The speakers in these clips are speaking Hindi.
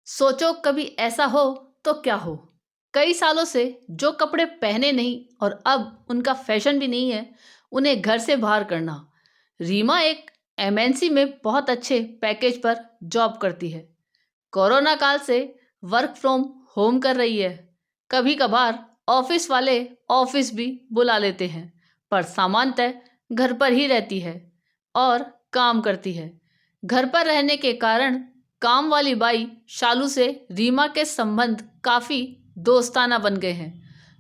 सोचो कभी ऐसा हो तो क्या हो। कई सालों से जो कपड़े पहने नहीं और अब उनका फैशन भी नहीं है, उन्हें घर से बाहर करना। रीमा एक एमएनसी में बहुत अच्छे पैकेज पर जॉब करती है। कोरोना काल से वर्क फ्रॉम होम कर रही है। कभी कभार ऑफिस वाले ऑफिस भी बुला लेते हैं, पर सामान्यतः घर पर ही रहती है और काम करती है। घर पर रहने के कारण काम वाली बाई शालू से रीमा के संबंध काफ़ी दोस्ताना बन गए हैं।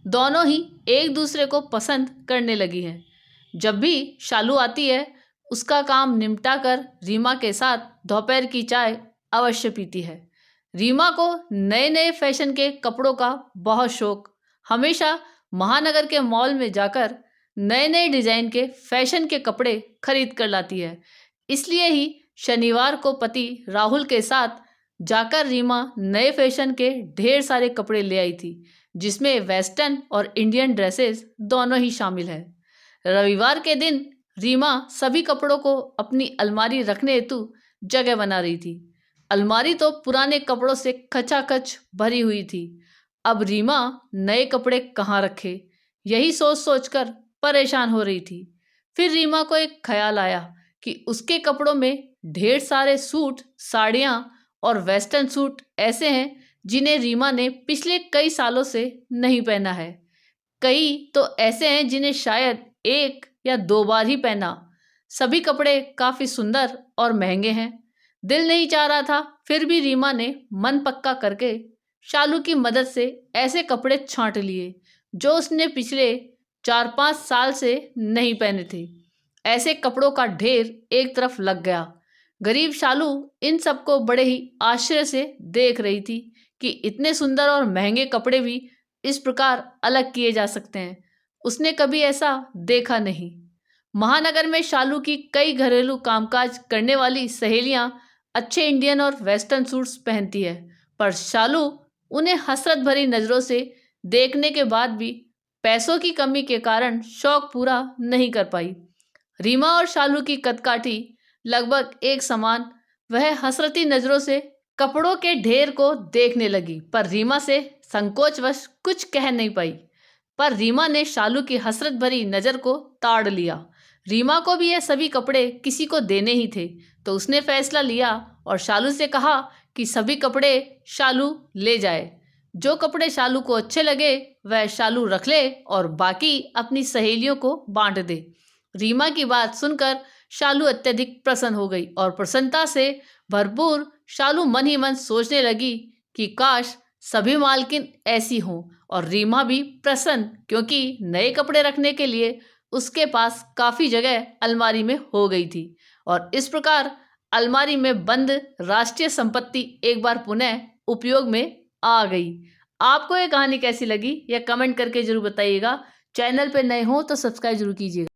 दोनों ही एक दूसरे को पसंद करने लगी हैं। जब भी शालू आती है, उसका काम निपटा कर रीमा के साथ दोपहर की चाय अवश्य पीती है। रीमा को नए नए फैशन के कपड़ों का बहुत शौक। हमेशा महानगर के मॉल में जाकर नए नए डिजाइन के फैशन के कपड़े खरीद कर लाती है। इसलिए ही शनिवार को पति राहुल के साथ जाकर रीमा नए फैशन के ढेर सारे कपड़े ले आई थी, जिसमें वेस्टर्न और इंडियन ड्रेसेस दोनों ही शामिल है। रविवार के दिन रीमा सभी कपड़ों को अपनी अलमारी रखने हेतु जगह बना रही थी। अलमारी तो पुराने कपड़ों से खचाखच भरी हुई थी। अब रीमा नए कपड़े कहाँ रखे, यही सोच सोचकर परेशान हो रही थी। फिर रीमा को एक ख्याल आया कि उसके कपड़ों में ढेर सारे सूट, साड़ियाँ और वेस्टर्न सूट ऐसे हैं जिन्हें रीमा ने पिछले कई सालों से नहीं पहना है। कई तो ऐसे हैं जिन्हें शायद एक या दो बार ही पहना। सभी कपड़े काफ़ी सुंदर और महंगे हैं। दिल नहीं चाह रहा था, फिर भी रीमा ने मन पक्का करके शालू की मदद से ऐसे कपड़े छांट लिए जो उसने पिछले 4-5 साल से नहीं पहने थे। ऐसे कपड़ों का ढेर एक तरफ लग गया। गरीब शालू इन सबको बड़े ही आश्चर्य से देख रही थी कि इतने सुंदर और महंगे कपड़े भी इस प्रकार अलग किए जा सकते हैं। उसने कभी ऐसा देखा नहीं। महानगर में शालू की कई घरेलू कामकाज करने वाली सहेलियां अच्छे इंडियन और वेस्टर्न सूट्स पहनती है, पर शालू उन्हें हसरत भरी नज़रों से देखने के बाद भी पैसों की कमी के कारण शौक पूरा नहीं कर पाई। रीमा और शालू की कदकाठी लगभग एक समान। वह हसरती नज़रों से कपड़ों के ढेर को देखने लगी, पर रीमा से संकोचवश कुछ कह नहीं पाई। पर रीमा ने शालू की हसरत भरी नज़र को ताड़ लिया। रीमा को भी यह सभी कपड़े किसी को देने ही थे, तो उसने फैसला लिया और शालू से कहा कि सभी कपड़े शालू ले जाए। जो कपड़े शालू को अच्छे लगे वह शालू रख ले और बाकी अपनी सहेलियों को बांट दे। रीमा की बात सुनकर शालू अत्यधिक प्रसन्न हो गई और प्रसन्नता से भरपूर शालू मन ही मन सोचने लगी कि काश सभी मालकिन ऐसी हों। और रीमा भी प्रसन्न, क्योंकि नए कपड़े रखने के लिए उसके पास काफ़ी जगह अलमारी में हो गई थी। और इस प्रकार अलमारी में बंद राष्ट्रीय संपत्ति एक बार पुनः उपयोग में आ गई। आपको ये कहानी कैसी लगी यह कमेंट करके जरूर बताइएगा। चैनल पर नए हो तो सब्सक्राइब जरूर कीजिएगा।